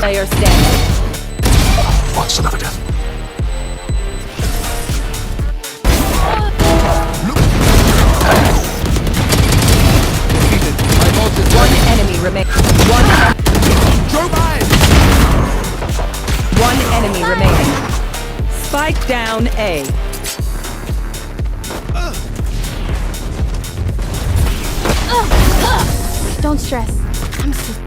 player standing. What's another death? One enemy remains. One enemy remaining. Spike down A. Don't stress. I'm so